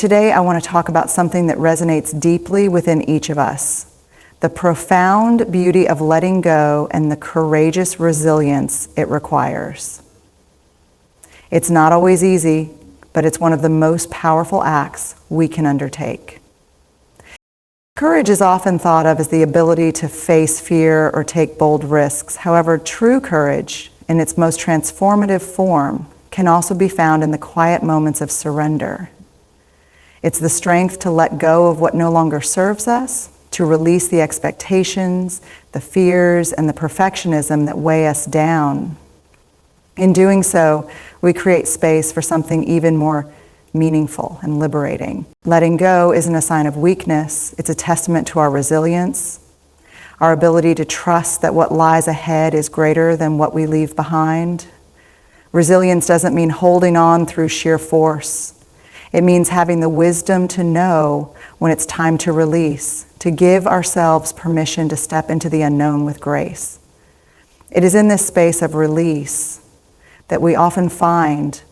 today I want to talk about something that resonates deeply within each of us: the profound beauty of letting go and the courageous resilience it requires. It's not always easy, but it's one of the most powerful acts we can undertake. Courage is often thought of as the ability to face fear or take bold risks. However, true courage, in its most transformative form, can also be found in the quiet moments of surrender. It's the strength to let go of what no longer serves us, to release the expectations, the fears, and the perfectionism that weigh us down. In doing so, we create space for something even more meaningful and liberating. Letting go isn't a sign of weakness. It's a testament to our resilience, our ability to trust that what lies ahead is greater than what we leave behind. Resilience doesn't mean holding on through sheer force. It means having the wisdom to know when it's time to release, to give ourselves permission to step into the unknown with grace. It is in this space of release that we often find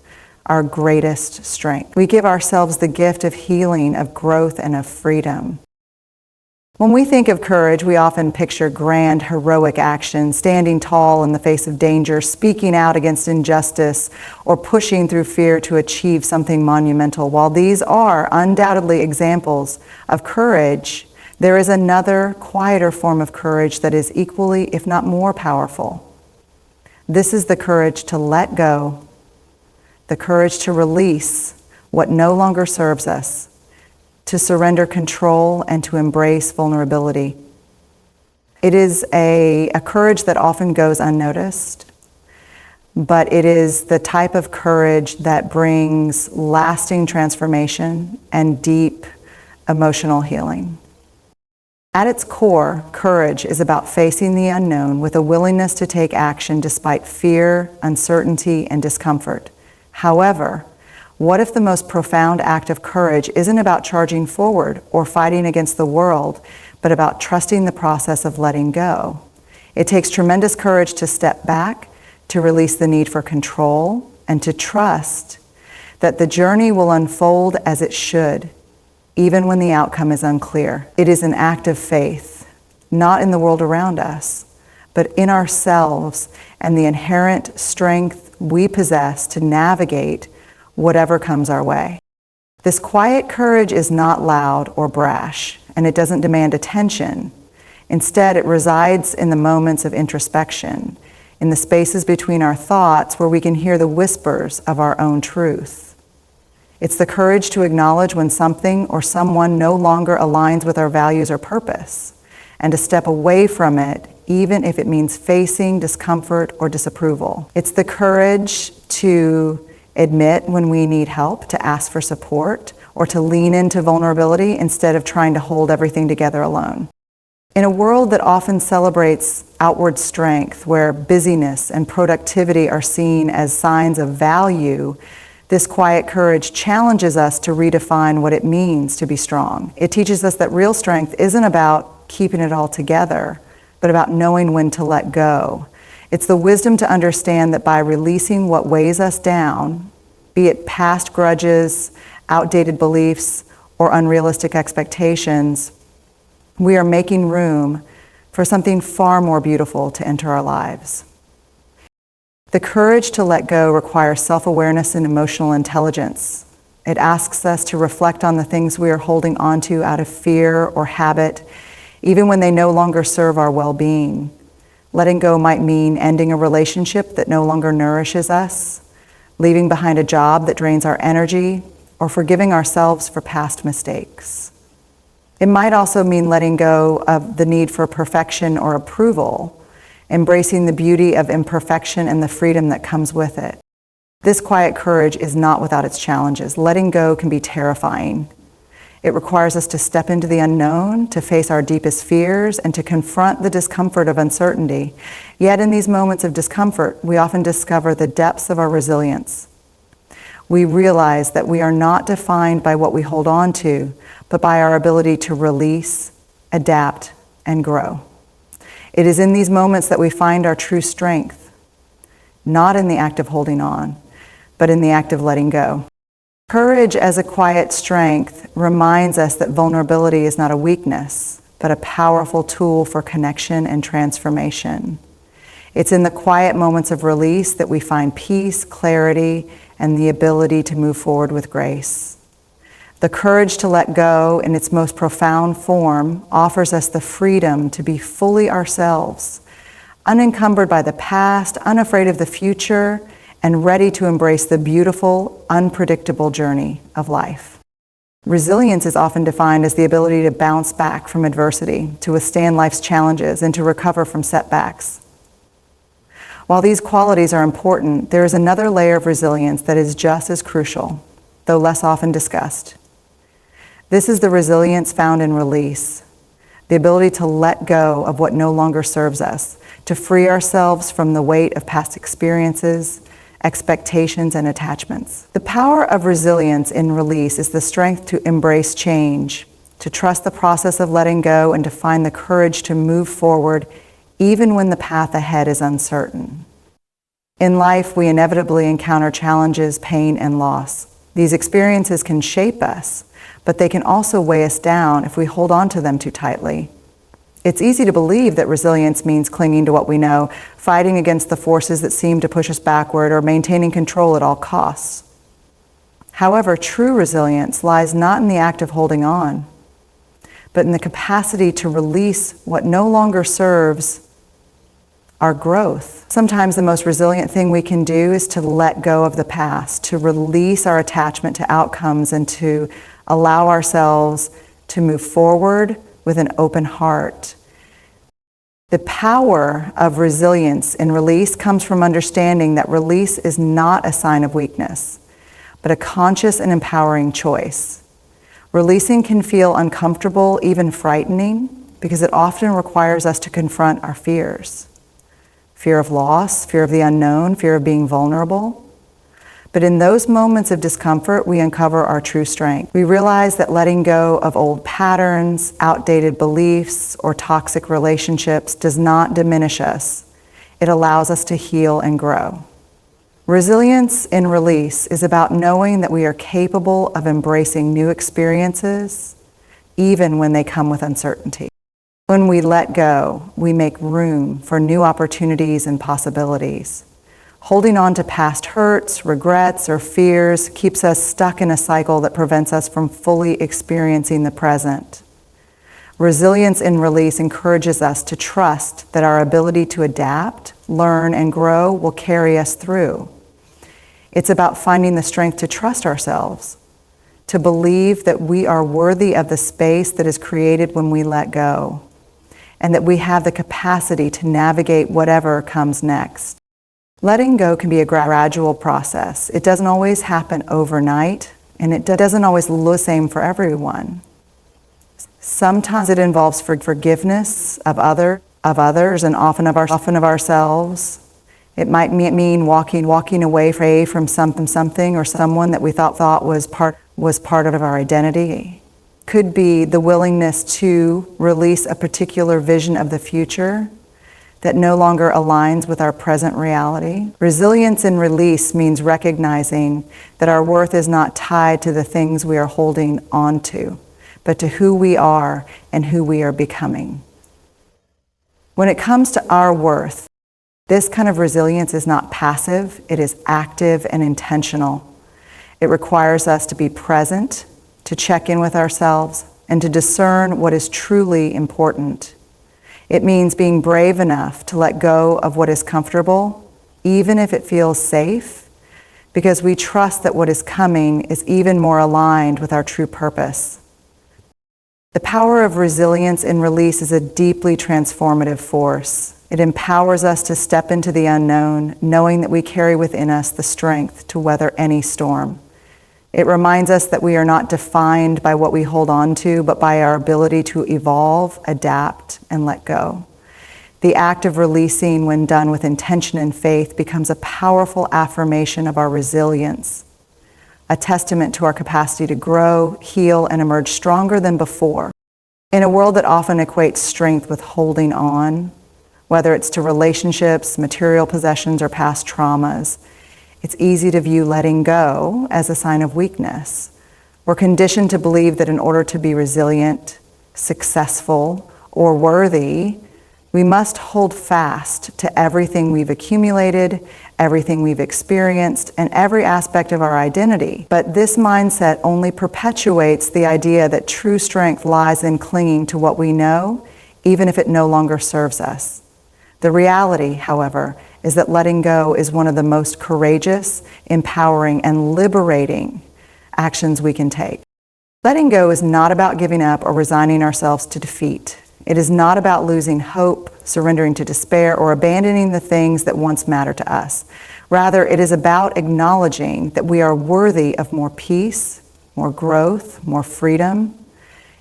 our greatest strength. We give ourselves the gift of healing, of growth, and of freedom. When we think of courage, we often picture grand, heroic action, standing tall in the face of danger, speaking out against injustice, or pushing through fear to achieve something monumental. While these are undoubtedly examples of courage, there is another, quieter form of courage that is equally, if not more powerful. This is the courage to let go, the courage to release what no longer serves us, to surrender control, and to embrace vulnerability. It is a courage that often goes unnoticed, but it is the type of courage that brings lasting transformation and deep emotional healing. At its core, courage is about facing the unknown with a willingness to take action despite fear, uncertainty, and discomfort. However, what if the most profound act of courage isn't about charging forward or fighting against the world, but about trusting the process of letting go? It takes tremendous courage to step back, to release the need for control, and to trust that the journey will unfold as it should, even when the outcome is unclear. It is an act of faith, not in the world around us, but in ourselves and the inherent strength we possess to navigate whatever comes our way. This quiet courage is not loud or brash, and it doesn't demand attention. Instead, it resides in the moments of introspection, in the spaces between our thoughts where we can hear the whispers of our own truth. It's the courage to acknowledge when something or someone no longer aligns with our values or purpose, and to step away from it, even if it means facing discomfort or disapproval. It's the courage to admit when we need help, to ask for support, or to lean into vulnerability instead of trying to hold everything together alone. In a world that often celebrates outward strength, where busyness and productivity are seen as signs of value, this quiet courage challenges us to redefine what it means to be strong. It teaches us that real strength isn't about keeping it all together, but about knowing when to let go. It's the wisdom to understand that by releasing what weighs us down, be it past grudges, outdated beliefs, or unrealistic expectations, we are making room for something far more beautiful to enter our lives. The courage to let go requires self-awareness and emotional intelligence. It asks us to reflect on the things we are holding onto out of fear or habit, even when they no longer serve our well-being. Letting go might mean ending a relationship that no longer nourishes us, leaving behind a job that drains our energy, or forgiving ourselves for past mistakes. It might also mean letting go of the need for perfection or approval, embracing the beauty of imperfection and the freedom that comes with it. This quiet courage is not without its challenges. Letting go can be terrifying. It requires us to step into the unknown, to face our deepest fears, and to confront the discomfort of uncertainty. Yet in these moments of discomfort, we often discover the depths of our resilience. We realize that we are not defined by what we hold on to, but by our ability to release, adapt, and grow. It is in these moments that we find our true strength, not in the act of holding on, but in the act of letting go. Courage as a quiet strength reminds us that vulnerability is not a weakness, but a powerful tool for connection and transformation. It's in the quiet moments of release that we find peace, clarity, and the ability to move forward with grace. The courage to let go in its most profound form offers us the freedom to be fully ourselves, unencumbered by the past, unafraid of the future, and ready to embrace the beautiful, unpredictable journey of life. Resilience is often defined as the ability to bounce back from adversity, to withstand life's challenges, and to recover from setbacks. While these qualities are important, there is another layer of resilience that is just as crucial, though less often discussed. This is the resilience found in release, the ability to let go of what no longer serves us, to free ourselves from the weight of past experiences, expectations, and attachments. The power of resilience in release is the strength to embrace change, to trust the process of letting go, and to find the courage to move forward even when the path ahead is uncertain. In life, we inevitably encounter challenges, pain, and loss. These experiences can shape us, but they can also weigh us down if we hold on to them too tightly. It's easy to believe that resilience means clinging to what we know, fighting against the forces that seem to push us backward, or maintaining control at all costs. However, true resilience lies not in the act of holding on, but in the capacity to release what no longer serves our growth. Sometimes the most resilient thing we can do is to let go of the past, to release our attachment to outcomes, and to allow ourselves to move forward with an open heart. The power of resilience in release comes from understanding that release is not a sign of weakness, but a conscious and empowering choice. Releasing can feel uncomfortable, even frightening, because it often requires us to confront our fears. Fear of loss, fear of the unknown, fear of being vulnerable. But in those moments of discomfort, we uncover our true strength. We realize that letting go of old patterns, outdated beliefs, or toxic relationships does not diminish us. It allows us to heal and grow. Resilience in release is about knowing that we are capable of embracing new experiences, even when they come with uncertainty. When we let go, we make room for new opportunities and possibilities. Holding on to past hurts, regrets, or fears keeps us stuck in a cycle that prevents us from fully experiencing the present. Resilience in release encourages us to trust that our ability to adapt, learn, and grow will carry us through. It's about finding the strength to trust ourselves, to believe that we are worthy of the space that is created when we let go, and that we have the capacity to navigate whatever comes next. Letting go can be a gradual process. It doesn't always happen overnight, and it doesn't always look the same for everyone. Sometimes it involves forgiveness of others, and often of ourselves. It might mean walking away from something or someone that we thought was part of our identity. Could be the willingness to release a particular vision of the future that no longer aligns with our present reality. Resilience in release means recognizing that our worth is not tied to the things we are holding on to, but to who we are and who we are becoming. When it comes to our worth, this kind of resilience is not passive, it is active and intentional. It requires us to be present, to check in with ourselves, and to discern what is truly important. It means being brave enough to let go of what is comfortable, even if it feels safe, because we trust that what is coming is even more aligned with our true purpose. The power of resilience in release is a deeply transformative force. It empowers us to step into the unknown, knowing that we carry within us the strength to weather any storm. It reminds us that we are not defined by what we hold on to, but by our ability to evolve, adapt, and let go. The act of releasing, when done with intention and faith, becomes a powerful affirmation of our resilience, a testament to our capacity to grow, heal, and emerge stronger than before. In a world that often equates strength with holding on, whether it's to relationships, material possessions, or past traumas, It's easy to view letting go as a sign of weakness. We're conditioned to believe that in order to be resilient, successful, or worthy, we must hold fast to everything we've accumulated, everything we've experienced, and every aspect of our identity. But this mindset only perpetuates the idea that true strength lies in clinging to what we know, even if it no longer serves us. The reality, however, is that letting go is one of the most courageous, empowering, and liberating actions we can take. Letting go is not about giving up or resigning ourselves to defeat. It is not about losing hope, surrendering to despair, or abandoning the things that once mattered to us. Rather, it is about acknowledging that we are worthy of more peace, more growth, more freedom.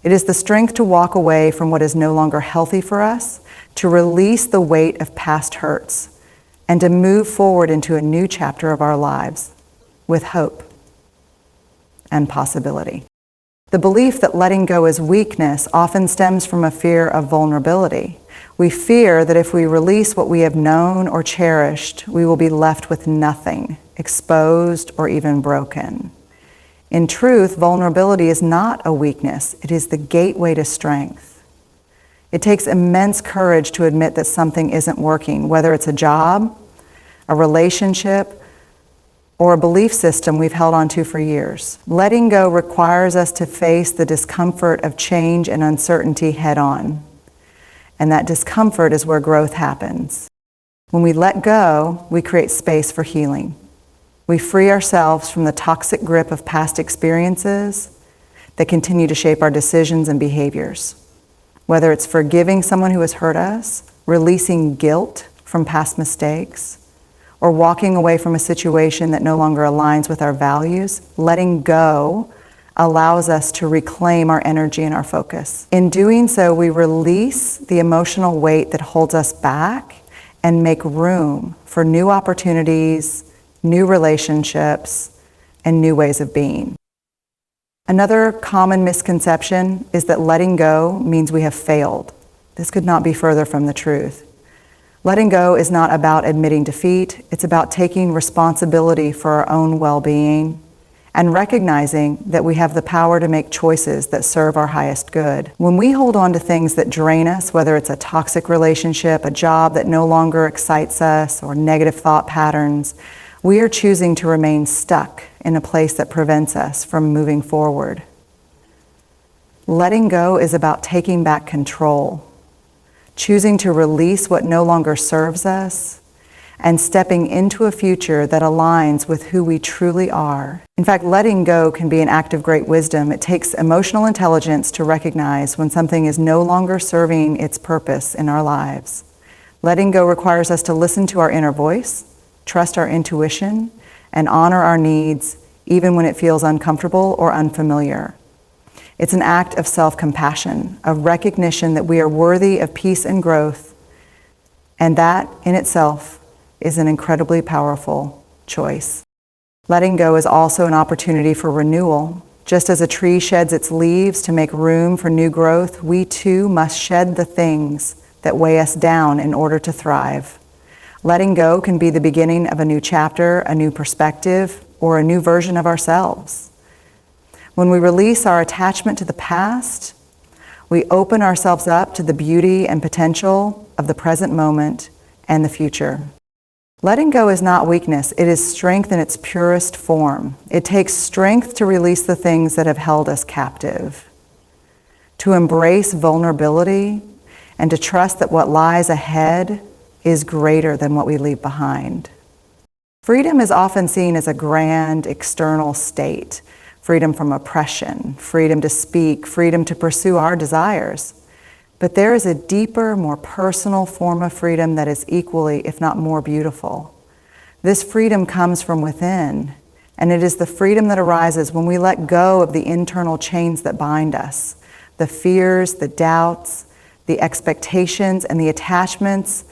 It is the strength to walk away from what is no longer healthy for us, to release the weight of past hurts, and to move forward into a new chapter of our lives with hope and possibility. The belief that letting go is weakness often stems from a fear of vulnerability. We fear that if we release what we have known or cherished, we will be left with nothing, exposed or even broken. In truth, vulnerability is not a weakness. It is the gateway to strength. It takes immense courage to admit that something isn't working, whether it's a job, a relationship, or a belief system we've held on to for years. Letting go requires us to face the discomfort of change and uncertainty head on. And that discomfort is where growth happens. When we let go, we create space for healing. We free ourselves from the toxic grip of past experiences that continue to shape our decisions and behaviors. Whether it's forgiving someone who has hurt us, releasing guilt from past mistakes, or walking away from a situation that no longer aligns with our values, letting go allows us to reclaim our energy and our focus. In doing so, we release the emotional weight that holds us back and make room for new opportunities, new relationships, and new ways of being. Another common misconception is that letting go means we have failed. This could not be further from the truth. Letting go is not about admitting defeat. It's about taking responsibility for our own well-being and recognizing that we have the power to make choices that serve our highest good. When we hold on to things that drain us, whether it's a toxic relationship, a job that no longer excites us, or negative thought patterns, we are choosing to remain stuck in a place that prevents us from moving forward. Letting go is about taking back control, choosing to release what no longer serves us, and stepping into a future that aligns with who we truly are. In fact, letting go can be an act of great wisdom. It takes emotional intelligence to recognize when something is no longer serving its purpose in our lives. Letting go requires us to listen to our inner voice, trust our intuition, and honor our needs, even when it feels uncomfortable or unfamiliar. It's an act of self-compassion, of recognition that we are worthy of peace and growth, and that in itself is an incredibly powerful choice. Letting go is also an opportunity for renewal. Just as a tree sheds its leaves to make room for new growth, we too must shed the things that weigh us down in order to thrive. Letting go can be the beginning of a new chapter, a new perspective, or a new version of ourselves. When we release our attachment to the past, we open ourselves up to the beauty and potential of the present moment and the future. Letting go is not weakness, it is strength in its purest form. It takes strength to release the things that have held us captive, to embrace vulnerability, and to trust that what lies ahead is greater than what we leave behind. Freedom is often seen as a grand external state. Freedom from oppression, freedom to speak, freedom to pursue our desires. But there is a deeper, more personal form of freedom that is equally, if not more beautiful. This freedom comes from within, and it is the freedom that arises when we let go of the internal chains that bind us, the fears, the doubts, the expectations, and the attachments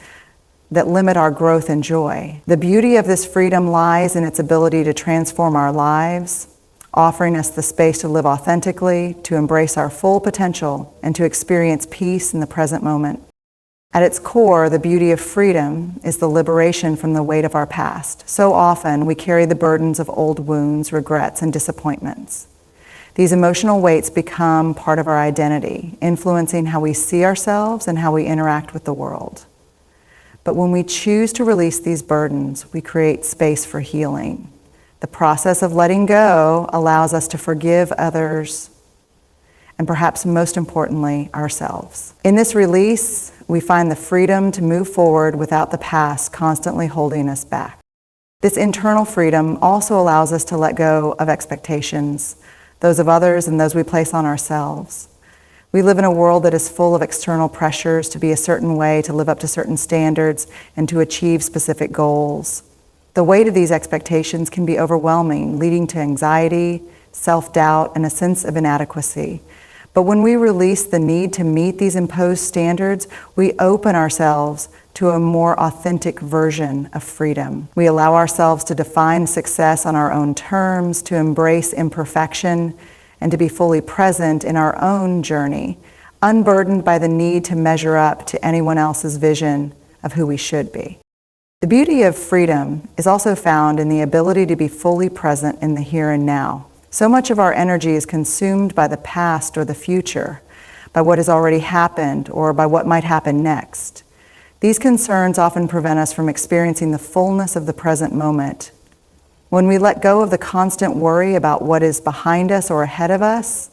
that limit our growth and joy. The beauty of this freedom lies in its ability to transform our lives, offering us the space to live authentically, to embrace our full potential, and to experience peace in the present moment. At its core, the beauty of freedom is the liberation from the weight of our past. So often, we carry the burdens of old wounds, regrets, and disappointments. These emotional weights become part of our identity, influencing how we see ourselves and how we interact with the world. But when we choose to release these burdens, we create space for healing. The process of letting go allows us to forgive others, and perhaps most importantly, ourselves. In this release, we find the freedom to move forward without the past constantly holding us back. This internal freedom also allows us to let go of expectations, those of others and those we place on ourselves. We live in a world that is full of external pressures to be a certain way, to live up to certain standards, and to achieve specific goals. The weight of these expectations can be overwhelming, leading to anxiety, self-doubt, and a sense of inadequacy. But when we release the need to meet these imposed standards, we open ourselves to a more authentic version of freedom. We allow ourselves to define success on our own terms, to embrace imperfection, and to be fully present in our own journey, unburdened by the need to measure up to anyone else's vision of who we should be. The beauty of freedom is also found in the ability to be fully present in the here and now. So much of our energy is consumed by the past or the future, by what has already happened or by what might happen next. These concerns often prevent us from experiencing the fullness of the present moment. When we let go of the constant worry about what is behind us or ahead of us,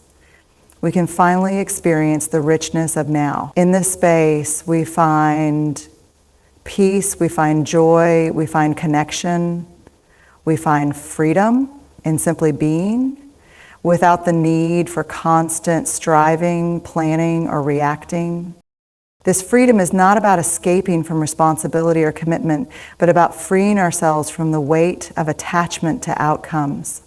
we can finally experience the richness of now. In this space, we find peace, we find joy, we find connection, we find freedom in simply being, without the need for constant striving, planning, or reacting. This freedom is not about escaping from responsibility or commitment, but about freeing ourselves from the weight of attachment to outcomes.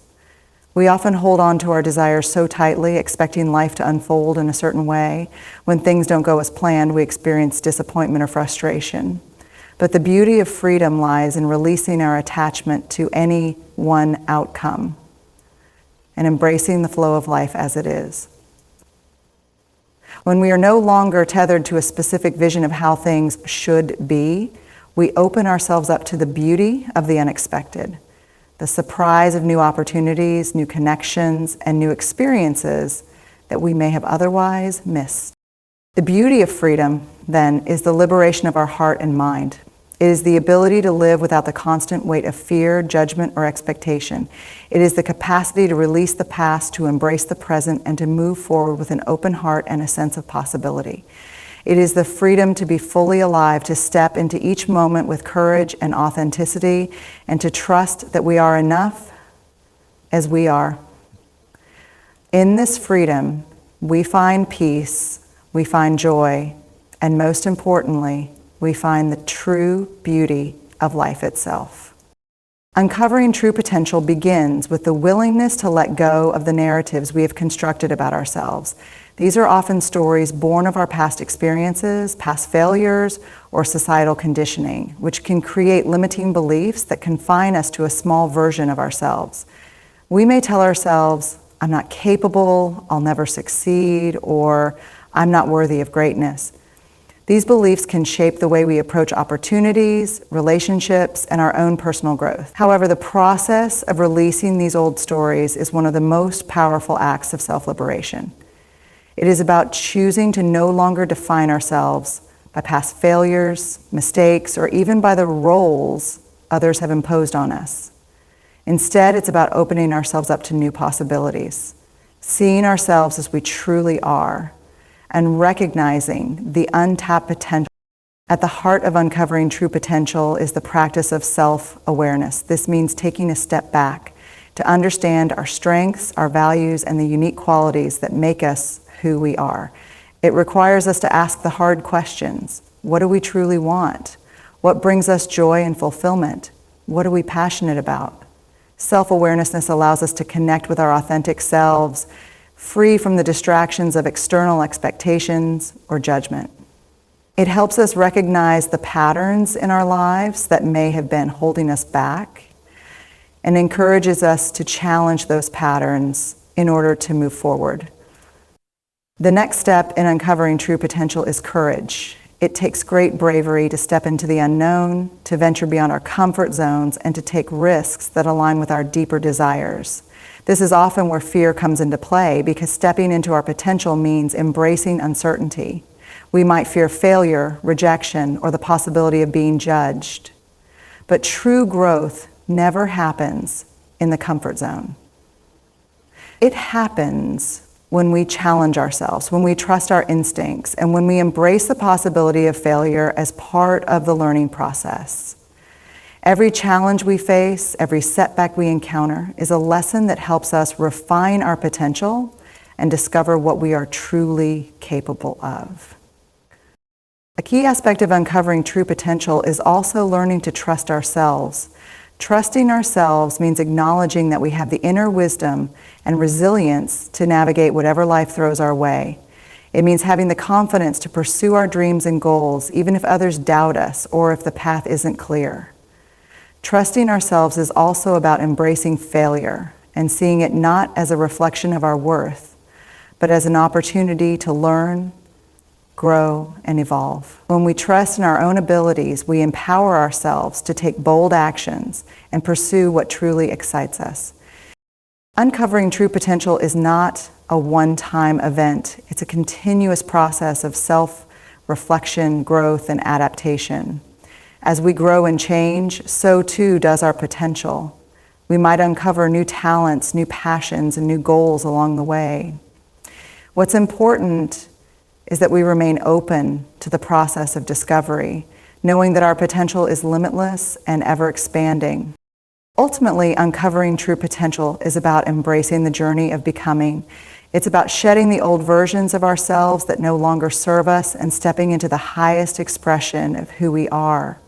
We often hold on to our desires so tightly, expecting life to unfold in a certain way. When things don't go as planned, we experience disappointment or frustration. But the beauty of freedom lies in releasing our attachment to any one outcome and embracing the flow of life as it is. When we are no longer tethered to a specific vision of how things should be, we open ourselves up to the beauty of the unexpected, the surprise of new opportunities, new connections, and new experiences that we may have otherwise missed. The beauty of freedom, then, is the liberation of our heart and mind. It is the ability to live without the constant weight of fear, judgment, or expectation. It is the capacity to release the past, to embrace the present, and to move forward with an open heart and a sense of possibility. It is the freedom to be fully alive, to step into each moment with courage and authenticity, and to trust that we are enough as we are. In this freedom, we find peace, we find joy, and most importantly, we find the true beauty of life itself. Uncovering true potential begins with the willingness to let go of the narratives we have constructed about ourselves. These are often stories born of our past experiences, past failures, or societal conditioning, which can create limiting beliefs that confine us to a small version of ourselves. We may tell ourselves, "I'm not capable, I'll never succeed," or "I'm not worthy of greatness." These beliefs can shape the way we approach opportunities, relationships, and our own personal growth. However, the process of releasing these old stories is one of the most powerful acts of self-liberation. It is about choosing to no longer define ourselves by past failures, mistakes, or even by the roles others have imposed on us. Instead, it's about opening ourselves up to new possibilities, seeing ourselves as we truly are, and recognizing the untapped potential. At the heart of uncovering true potential is the practice of self-awareness. This means taking a step back to understand our strengths, our values, and the unique qualities that make us who we are. It requires us to ask the hard questions. What do we truly want? What brings us joy and fulfillment? What are we passionate about? Self-awareness allows us to connect with our authentic selves, free from the distractions of external expectations or judgment. It helps us recognize the patterns in our lives that may have been holding us back and encourages us to challenge those patterns in order to move forward. The next step in uncovering true potential is courage. It takes great bravery to step into the unknown, to venture beyond our comfort zones, and to take risks that align with our deeper desires. This is often where fear comes into play, because stepping into our potential means embracing uncertainty. We might fear failure, rejection, or the possibility of being judged. But true growth never happens in the comfort zone. It happens when we challenge ourselves, when we trust our instincts, and when we embrace the possibility of failure as part of the learning process. Every challenge we face, every setback we encounter, is a lesson that helps us refine our potential and discover what we are truly capable of. A key aspect of uncovering true potential is also learning to trust ourselves. Trusting ourselves means acknowledging that we have the inner wisdom and resilience to navigate whatever life throws our way. It means having the confidence to pursue our dreams and goals, even if others doubt us or if the path isn't clear. Trusting ourselves is also about embracing failure and seeing it not as a reflection of our worth, but as an opportunity to learn, grow, and evolve. When we trust in our own abilities, we empower ourselves to take bold actions and pursue what truly excites us. Uncovering true potential is not a one-time event. It's a continuous process of self-reflection, growth, and adaptation. As we grow and change, so too does our potential. We might uncover new talents, new passions, and new goals along the way. What's important is that we remain open to the process of discovery, knowing that our potential is limitless and ever-expanding. Ultimately, uncovering true potential is about embracing the journey of becoming. It's about shedding the old versions of ourselves that no longer serve us and stepping into the highest expression of who we are.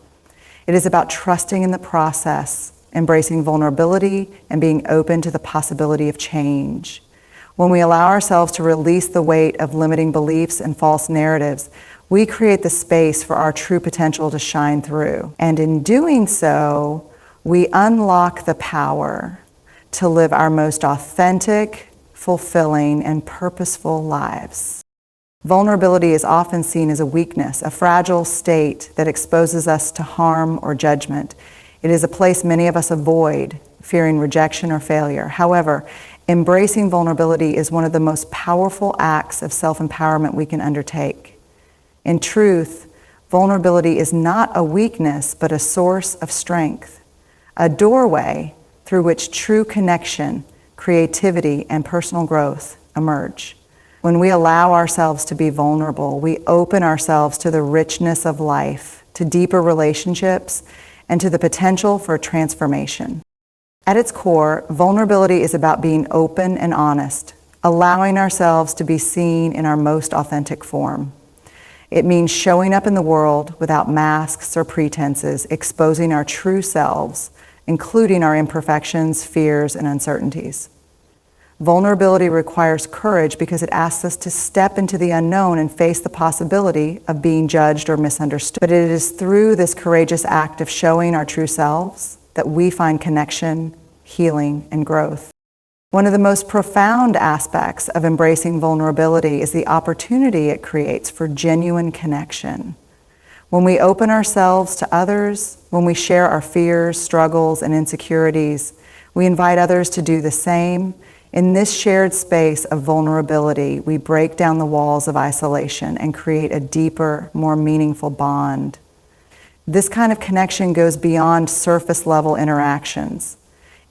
It is about trusting in the process, embracing vulnerability, and being open to the possibility of change. When we allow ourselves to release the weight of limiting beliefs and false narratives, we create the space for our true potential to shine through. And in doing so, we unlock the power to live our most authentic, fulfilling, and purposeful lives. Vulnerability is often seen as a weakness, a fragile state that exposes us to harm or judgment. It is a place many of us avoid, fearing rejection or failure. However, embracing vulnerability is one of the most powerful acts of self-empowerment we can undertake. In truth, vulnerability is not a weakness, but a source of strength, a doorway through which true connection, creativity, and personal growth emerge. When we allow ourselves to be vulnerable, we open ourselves to the richness of life, to deeper relationships, and to the potential for transformation. At its core, vulnerability is about being open and honest, allowing ourselves to be seen in our most authentic form. It means showing up in the world without masks or pretenses, exposing our true selves, including our imperfections, fears, and uncertainties. Vulnerability requires courage because it asks us to step into the unknown and face the possibility of being judged or misunderstood. But it is through this courageous act of showing our true selves that we find connection, healing, and growth. One of the most profound aspects of embracing vulnerability is the opportunity it creates for genuine connection. When we open ourselves to others, when we share our fears, struggles, and insecurities, we invite others to do the same. In this shared space of vulnerability, we break down the walls of isolation and create a deeper, more meaningful bond. This kind of connection goes beyond surface-level interactions.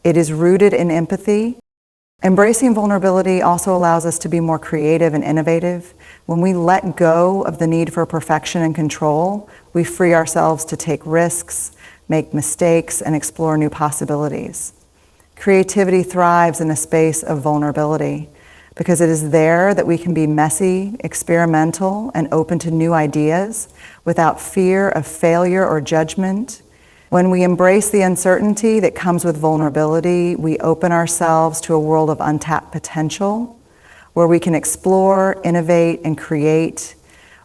It is rooted in empathy. Embracing vulnerability also allows us to be more creative and innovative. When we let go of the need for perfection and control, we free ourselves to take risks, make mistakes, and explore new possibilities. Creativity thrives in a space of vulnerability because it is there that we can be messy, experimental, and open to new ideas without fear of failure or judgment. When we embrace the uncertainty that comes with vulnerability, we open ourselves to a world of untapped potential where we can explore, innovate, and create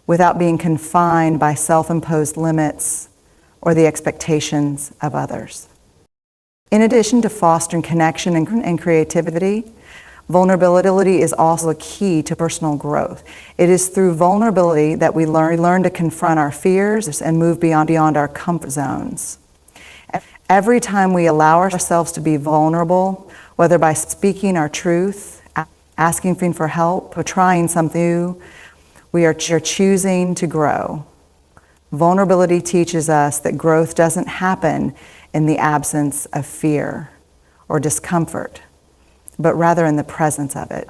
without being confined by self-imposed limits or the expectations of others. In addition to fostering connection and creativity, Vulnerability is also a key to personal growth. It is through vulnerability that we learn to confront our fears and move beyond our comfort zones. Every time we allow ourselves to be vulnerable, whether by speaking our truth, asking for help, or trying something new, we are choosing to grow. Vulnerability teaches us that growth doesn't happen in the absence of fear or discomfort, but rather in the presence of it.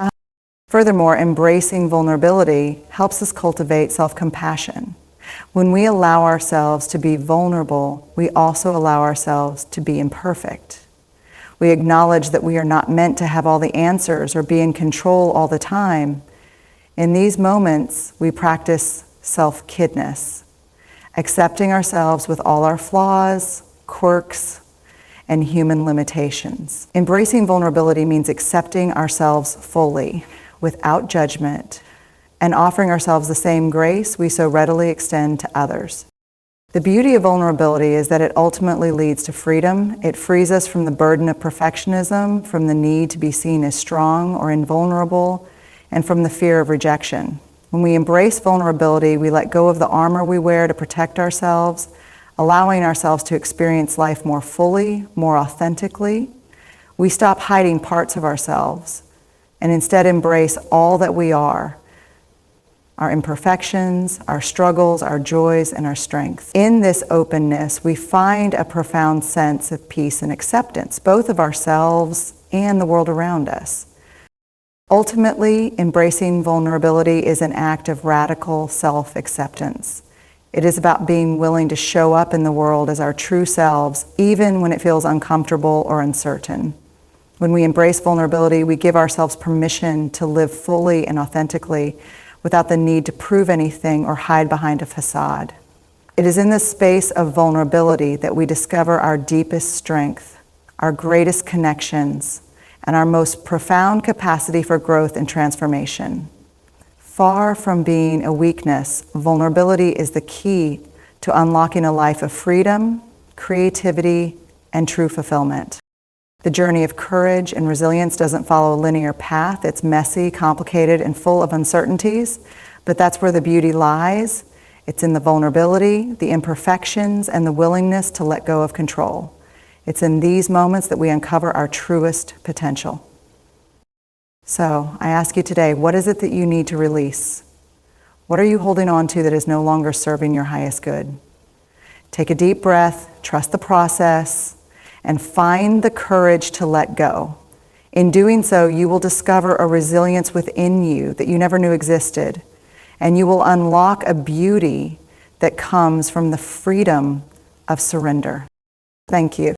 Furthermore, embracing vulnerability helps us cultivate self-compassion. When we allow ourselves to be vulnerable, we also allow ourselves to be imperfect. We acknowledge that we are not meant to have all the answers or be in control all the time. In these moments, we practice self-kindness, accepting ourselves with all our flaws, quirks, and human limitations. Embracing vulnerability means accepting ourselves fully, without judgment, and offering ourselves the same grace we so readily extend to others. The beauty of vulnerability is that it ultimately leads to freedom. It frees us from the burden of perfectionism, from the need to be seen as strong or invulnerable, and from the fear of rejection. When we embrace vulnerability, we let go of the armor we wear to protect ourselves, allowing ourselves to experience life more fully, more authentically. We stop hiding parts of ourselves and instead embrace all that we are, our imperfections, our struggles, our joys, and our strengths. In this openness, we find a profound sense of peace and acceptance, both of ourselves and the world around us. Ultimately, embracing vulnerability is an act of radical self-acceptance. It is about being willing to show up in the world as our true selves, even when it feels uncomfortable or uncertain. When we embrace vulnerability, we give ourselves permission to live fully and authentically without the need to prove anything or hide behind a facade. It is in this space of vulnerability that we discover our deepest strength, our greatest connections, and our most profound capacity for growth and transformation. Far from being a weakness, vulnerability is the key to unlocking a life of freedom, creativity, and true fulfillment. The journey of courage and resilience doesn't follow a linear path. It's messy, complicated, and full of uncertainties, but that's where the beauty lies. It's in the vulnerability, the imperfections, and the willingness to let go of control. It's in these moments that we uncover our truest potential. So I ask you today, what is it that you need to release? What are you holding on to that is no longer serving your highest good? Take a deep breath, trust the process, and find the courage to let go. In doing so, you will discover a resilience within you that you never knew existed, and you will unlock a beauty that comes from the freedom of surrender. Thank you.